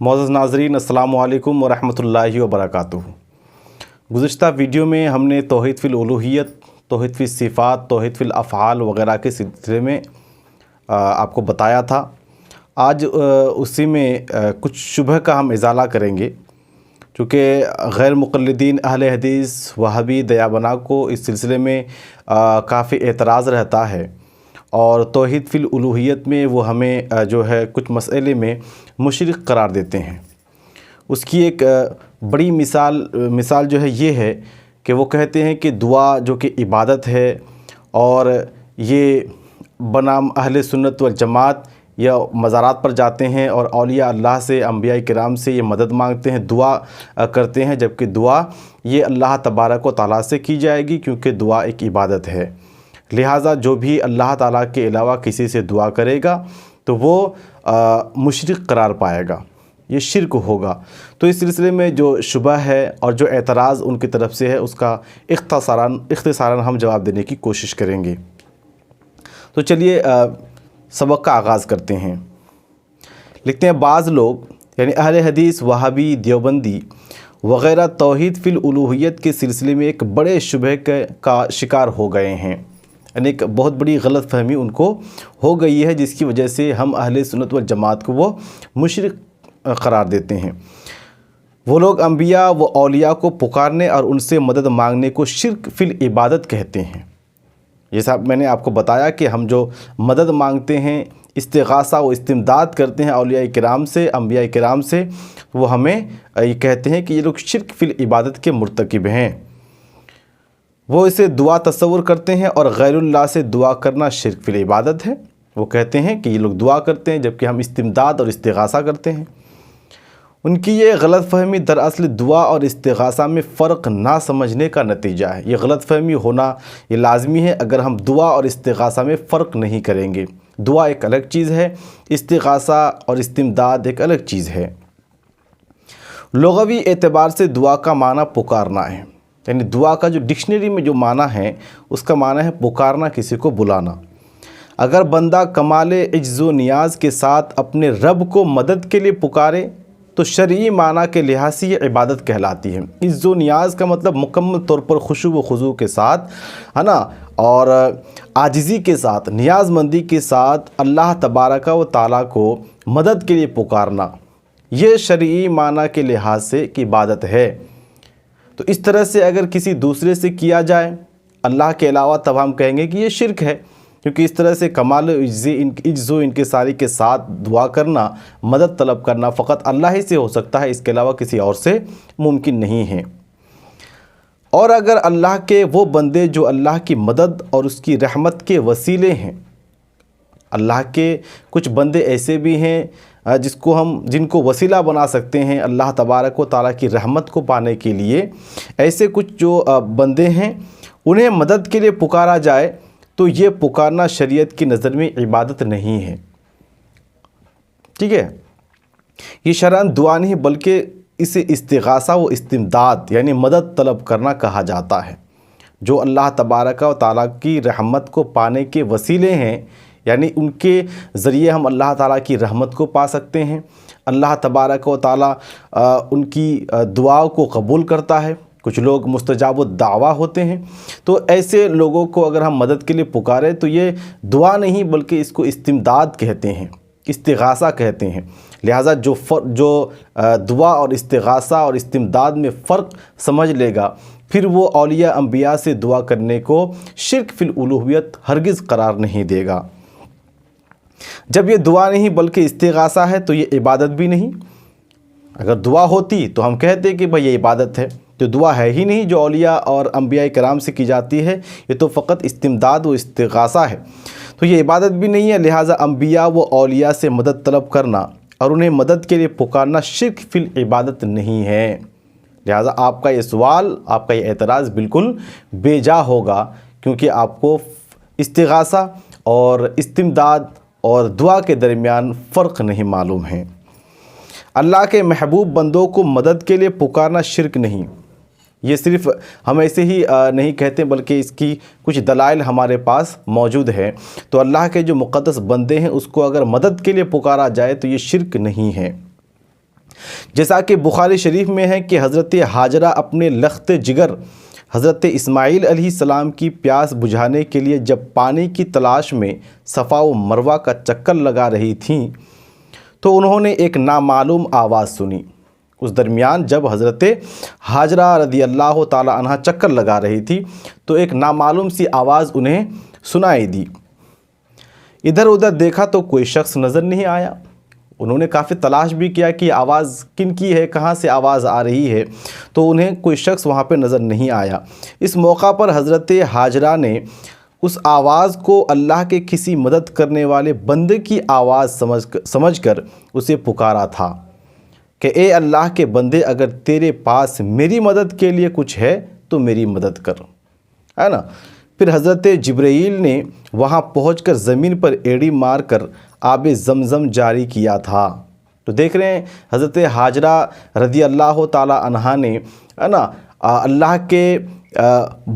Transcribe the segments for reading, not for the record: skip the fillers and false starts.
معزز ناظرین السلام علیکم ورحمۃ اللہ وبرکاتہ۔ گزشتہ ویڈیو میں ہم نے توحید فی الالوہیت، توحید فی الصفات، توحید فی الافعال وغیرہ کے سلسلے میں آپ کو بتایا تھا۔ آج اسی میں کچھ شبہ کا ہم ازالہ کریں گے، چونکہ غیر مقلدین اہل حدیث وہابی دیابنا کو اس سلسلے میں کافی اعتراض رہتا ہے، اور توحید فی الالوہیت میں وہ ہمیں جو ہے کچھ مسئلے میں مشرک قرار دیتے ہیں۔ اس کی ایک بڑی مثال جو ہے یہ ہے کہ وہ کہتے ہیں کہ دعا جو کہ عبادت ہے، اور یہ بنام اہل سنت والجماعت یا مزارات پر جاتے ہیں اور اولیاء اللہ سے، انبیاء کرام سے یہ مدد مانگتے ہیں، دعا کرتے ہیں، جبکہ دعا یہ اللہ تبارک و تعالیٰ سے کی جائے گی، کیونکہ دعا ایک عبادت ہے۔ لہٰذا جو بھی اللہ تعالیٰ کے علاوہ کسی سے دعا کرے گا تو وہ مشرک قرار پائے گا، یہ شرک ہوگا۔ تو اس سلسلے میں جو شبہ ہے اور جو اعتراض ان کی طرف سے ہے، اس کا اختصاراً ہم جواب دینے کی کوشش کریں گے۔ تو چلیے سبق کا آغاز کرتے ہیں۔ لکھتے ہیں بعض لوگ یعنی اہل حدیث، وہابی، دیوبندی وغیرہ توحید فی الالوہیت کے سلسلے میں ایک بڑے شبہ کا شکار ہو گئے ہیں، یعنی ایک بہت بڑی غلط فہمی ان کو ہو گئی ہے، جس کی وجہ سے ہم اہل سنت والجماعت کو وہ مشرک قرار دیتے ہیں۔ وہ لوگ انبیاء و اولیاء کو پکارنے اور ان سے مدد مانگنے کو شرک فی العبادت کہتے ہیں۔ جیسا میں نے آپ کو بتایا کہ ہم جو مدد مانگتے ہیں، استغاثہ و استمداد کرتے ہیں اولیاء کرام سے، انبیاء کرام سے، وہ ہمیں یہ کہتے ہیں کہ یہ لوگ شرک فی العبادت کے مرتکب ہیں۔ وہ اسے دعا تصور کرتے ہیں، اور غیر اللہ سے دعا کرنا شرک فی العبادت ہے۔ وہ کہتے ہیں کہ یہ لوگ دعا کرتے ہیں جبکہ ہم استمداد اور استغاثہ کرتے ہیں۔ ان کی یہ غلط فہمی دراصل دعا اور استغاثہ میں فرق نہ سمجھنے کا نتیجہ ہے۔ یہ غلط فہمی ہونا یہ لازمی ہے اگر ہم دعا اور استغاثہ میں فرق نہیں کریں گے۔ دعا ایک الگ چیز ہے، استغاثہ اور استمداد ایک الگ چیز ہے۔ لغوی اعتبار سے دعا کا معنی پکارنا ہے، یعنی دعا کا جو ڈکشنری میں جو معنی ہے اس کا معنی ہے پکارنا، کسی کو بلانا۔ اگر بندہ کمال عجز و نیاز کے ساتھ اپنے رب کو مدد کے لیے پکارے تو شرعی معنی کے لحاظ سے یہ عبادت کہلاتی ہے۔ عجز و نیاز کا مطلب مکمل طور پر خشوع و خضوع کے ساتھ ہے نا، اور عاجزی کے ساتھ، نیاز مندی کے ساتھ اللہ تبارک و تعالیٰ کو مدد کے لیے پکارنا، یہ شرعی معنی کے لحاظ سے ایک عبادت ہے۔ تو اس طرح سے اگر کسی دوسرے سے کیا جائے اللہ کے علاوہ، تب ہم کہیں گے کہ یہ شرک ہے، کیونکہ اس طرح سے کمال عجز و انکساری کے ساتھ دعا کرنا، مدد طلب کرنا فقط اللہ ہی سے ہو سکتا ہے، اس کے علاوہ کسی اور سے ممکن نہیں ہے۔ اور اگر اللہ کے وہ بندے جو اللہ کی مدد اور اس کی رحمت کے وسیلے ہیں، اللہ کے کچھ بندے ایسے بھی ہیں جن کو وسیلہ بنا سکتے ہیں اللہ تبارک و تعالیٰ کی رحمت کو پانے کے لیے، ایسے کچھ جو بندے ہیں انہیں مدد کے لیے پکارا جائے تو یہ پکارنا شریعت کی نظر میں عبادت نہیں ہے۔ ٹھیک ہے، یہ شرعاً دعا نہیں بلکہ اسے استغاثہ و استمداد یعنی مدد طلب کرنا کہا جاتا ہے۔ جو اللہ تبارک و تعالیٰ کی رحمت کو پانے کے وسیلے ہیں، یعنی ان کے ذریعے ہم اللہ تعالیٰ کی رحمت کو پا سکتے ہیں، اللہ تبارک و تعالیٰ ان کی دعا کو قبول کرتا ہے۔ کچھ لوگ مستجاب الدعویٰ ہوتے ہیں، تو ایسے لوگوں کو اگر ہم مدد کے لیے پکاریں تو یہ دعا نہیں بلکہ اس کو استمداد کہتے ہیں، استغاثہ کہتے ہیں۔ لہٰذا جو دعا اور استغاثہ اور استمداد میں فرق سمجھ لے گا، پھر وہ اولیاء انبیاء سے دعا کرنے کو شرک فی الالوہیت ہرگز قرار نہیں دے گا۔ جب یہ دعا نہیں بلکہ استغاثہ ہے تو یہ عبادت بھی نہیں۔ اگر دعا ہوتی تو ہم کہتے کہ بھئی یہ عبادت ہے، تو دعا ہے ہی نہیں جو اولیاء اور انبیاء کرام سے کی جاتی ہے، یہ تو فقط استمداد و استغاثہ ہے، تو یہ عبادت بھی نہیں ہے۔ لہٰذا انبیاء و اولیاء سے مدد طلب کرنا اور انہیں مدد کے لیے پکارنا شرک فی العبادت نہیں ہے۔ لہٰذا آپ کا یہ سوال، آپ کا یہ اعتراض بالکل بے جا ہوگا، کیونکہ آپ کو استغاثہ اور استمداد اور دعا کے درمیان فرق نہیں معلوم ہے۔ اللہ کے محبوب بندوں کو مدد کے لیے پکارنا شرک نہیں، یہ صرف ہم ایسے ہی نہیں کہتے بلکہ اس کی کچھ دلائل ہمارے پاس موجود ہے۔ تو اللہ کے جو مقدس بندے ہیں اس کو اگر مدد کے لیے پکارا جائے تو یہ شرک نہیں ہے۔ جیسا کہ بخاری شریف میں ہے کہ حضرت ہاجرہ اپنے لخت جگر حضرت اسماعیل علیہ السلام کی پیاس بجھانے کے لیے جب پانی کی تلاش میں صفا و مروہ کا چکر لگا رہی تھیں تو انہوں نے ایک نامعلوم آواز سنی۔ اس درمیان جب حضرت ہاجرہ رضی اللہ تعالی عنہ چکر لگا رہی تھی تو ایک نامعلوم سی آواز انہیں سنائی دی۔ ادھر ادھر دیکھا تو کوئی شخص نظر نہیں آیا۔ انہوں نے کافی تلاش بھی کیا کہ آواز کن کی ہے، کہاں سے آواز آ رہی ہے، تو انہیں کوئی شخص وہاں پہ نظر نہیں آیا۔ اس موقع پر حضرت ہاجرہ نے اس آواز کو اللہ کے کسی مدد کرنے والے بندے کی آواز سمجھ کر اسے پکارا تھا کہ اے اللہ کے بندے، اگر تیرے پاس میری مدد کے لیے کچھ ہے تو میری مدد کر، ہے نا۔ پھر حضرت جبرائیل نے وہاں پہنچ کر زمین پر ایڑی مار کر آب زمزم جاری کیا تھا۔ تو دیکھ رہے ہیں حضرت ہاجرہ رضی اللہ تعالی عنہا نے اللہ کے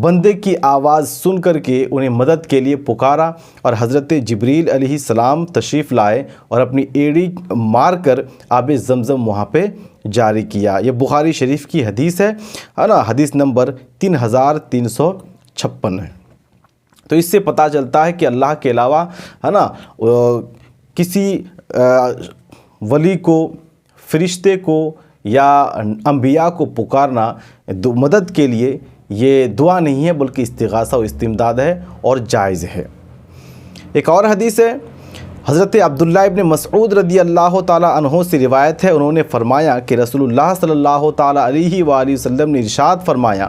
بندے کی آواز سن کر کے انہیں مدد کے لیے پکارا، اور حضرت جبرائیل علیہ السلام تشریف لائے اور اپنی ایڑی مار کر آب زمزم وہاں پہ جاری کیا۔ یہ بخاری شریف کی حدیث ہے حدیث نمبر 3356 ہے۔ تو اس سے پتہ چلتا ہے کہ اللہ کے علاوہ کسی ولی کو، فرشتے کو یا انبیاء کو پکارنا مدد کے لیے یہ دعا نہیں ہے بلکہ استغاثہ و استمداد ہے اور جائز ہے۔ ایک اور حدیث ہے، حضرت عبداللہ ابن مسعود رضی اللہ تعالی عنہ سے روایت ہے، انہوں نے فرمایا کہ رسول اللہ صلی اللہ تعالی علیہ وآلہ وسلم نے ارشاد فرمایا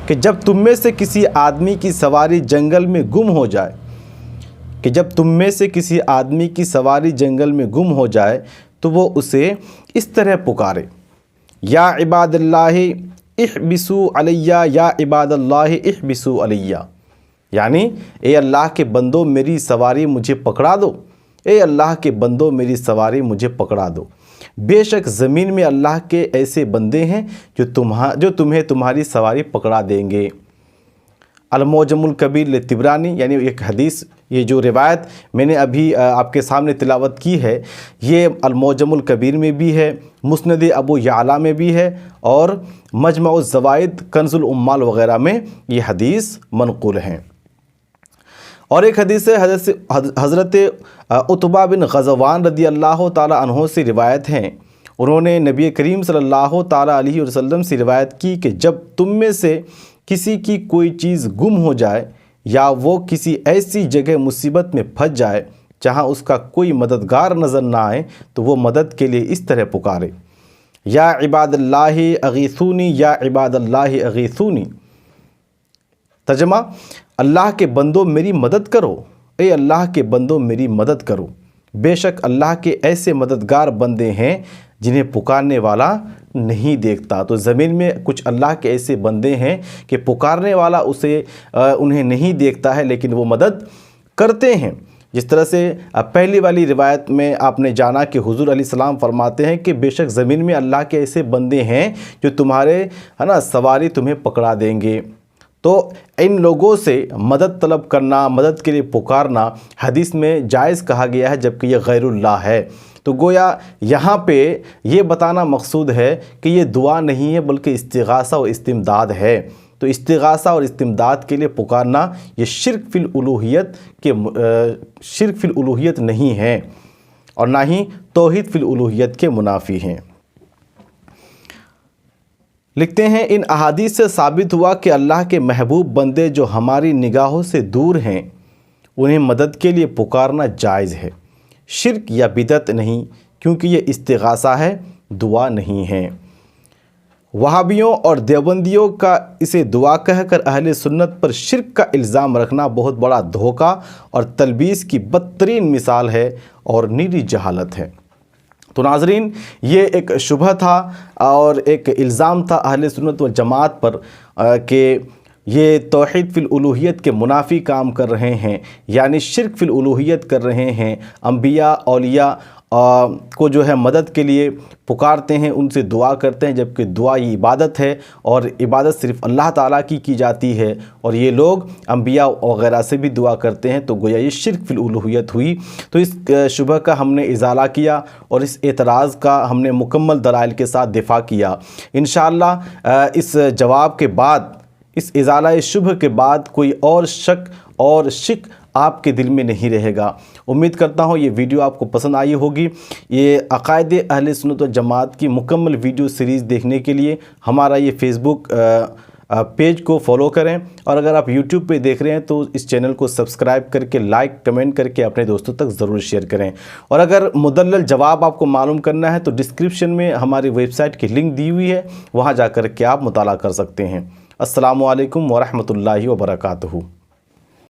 کہ جب تم میں سے کسی آدمی کی سواری جنگل میں گم ہو جائے تو وہ اسے اس طرح پکارے، یا عباد اللہ احبسوا علیہ، یا عباد اللہ احبسوا علیہ، یعنی اے اللہ کے بندو میری سواری مجھے پکڑا دو، اے اللہ کے بندو میری سواری مجھے پکڑا دو، بے شک زمین میں اللہ کے ایسے بندے ہیں جو تمہیں تمہاری سواری پکڑا دیں گے۔ المعجم الکبیر لطبرانی، یعنی ایک حدیث، یہ جو روایت میں نے ابھی آپ کے سامنے تلاوت کی ہے یہ المعجم الکبیر میں بھی ہے، مسند ابو یعلا میں بھی ہے، اور مجمع الزوائد کنز العمال وغیرہ میں یہ حدیث منقول ہیں۔ اور ایک حدیث ہے حضرت عتبہ بن غزوان رضی اللہ تعالی عنہ سے روایت ہیں، انہوں نے نبی کریم صلی اللہ تعالی علیہ وسلم سے روایت کی کہ جب تم میں سے کسی کی کوئی چیز گم ہو جائے یا وہ کسی ایسی جگہ مصیبت میں پھنس جائے جہاں اس کا کوئی مددگار نظر نہ آئے تو وہ مدد کے لیے اس طرح پکارے، یا عباد اللہ اغیثونی، یا عباد اللہ اغیثونی۔ ترجمہ، اللہ کے بندوں میری مدد کرو، اے اللہ کے بندوں میری مدد کرو، بے شک اللہ کے ایسے مددگار بندے ہیں جنہیں پکارنے والا نہیں دیکھتا۔ تو زمین میں کچھ اللہ کے ایسے بندے ہیں کہ پکارنے والا انہیں نہیں دیکھتا ہے لیکن وہ مدد کرتے ہیں۔ جس طرح سے پہلی والی روایت میں آپ نے جانا کہ حضور علیہ السلام فرماتے ہیں کہ بے شک زمین میں اللہ کے ایسے بندے ہیں جو تمہارے سواری تمہیں پکڑا دیں گے۔ تو ان لوگوں سے مدد طلب کرنا، مدد کے لیے پکارنا حدیث میں جائز کہا گیا ہے، جبکہ یہ غیر اللہ ہے۔ تو گویا یہاں پہ یہ بتانا مقصود ہے کہ یہ دعا نہیں ہے بلکہ استغاثہ و استمداد ہے۔ تو استغاثہ اور استمداد کے لیے پکارنا یہ شرک فی الالوہیت نہیں ہے، اور نہ ہی توحید فی الالوہیت کے منافی ہیں۔ لکھتے ہیں ان احادیث سے ثابت ہوا کہ اللہ کے محبوب بندے جو ہماری نگاہوں سے دور ہیں انہیں مدد کے لیے پکارنا جائز ہے، شرک یا بدعت نہیں، کیونکہ یہ استغاثہ ہے، دعا نہیں ہے۔ وہابیوں اور دیوبندیوں کا اسے دعا کہہ کر اہل سنت پر شرک کا الزام رکھنا بہت بڑا دھوکہ اور تلبیس کی بدترین مثال ہے اور نیری جہالت ہے۔ تو ناظرین، یہ ایک شبہ تھا اور ایک الزام تھا اہل سنت والجماعت پر کہ یہ توحید فی الالوہیت کے منافی کام کر رہے ہیں، یعنی شرک فی الالوہیت کر رہے ہیں، انبیاء، اولیاء کو جو ہے مدد کے لیے پکارتے ہیں، ان سے دعا کرتے ہیں، جبکہ دعا یہ عبادت ہے اور عبادت صرف اللہ تعالیٰ کی جاتی ہے، اور یہ لوگ انبیاء وغیرہ سے بھی دعا کرتے ہیں، تو گویا یہ شرک فی الالوہیت ہوئی۔ تو اس شبہ کا ہم نے ازالہ کیا اور اس اعتراض کا ہم نے مکمل دلائل کے ساتھ دفاع کیا۔ انشاءاللہ اس جواب کے بعد، اس ازالہ شبہ کے بعد کوئی اور شک اور شک آپ کے دل میں نہیں رہے گا۔ امید کرتا ہوں یہ ویڈیو آپ کو پسند آئی ہوگی۔ یہ عقائد اہل سنت و جماعت کی مکمل ویڈیو سیریز دیکھنے کے لیے ہمارا یہ فیس بک پیج کو فالو کریں، اور اگر آپ یوٹیوب پہ دیکھ رہے ہیں تو اس چینل کو سبسکرائب کر کے لائک کمنٹ کر کے اپنے دوستوں تک ضرور شیئر کریں۔ اور اگر مدلل جواب آپ کو معلوم کرنا ہے تو ڈسکرپشن میں ہماری ویب سائٹ کی لنک دی ہوئی ہے، وہاں جا کر کے آپ مطالعہ کر سکتے ہیں۔ السلام علیکم ورحمۃ اللہ وبرکاتہ۔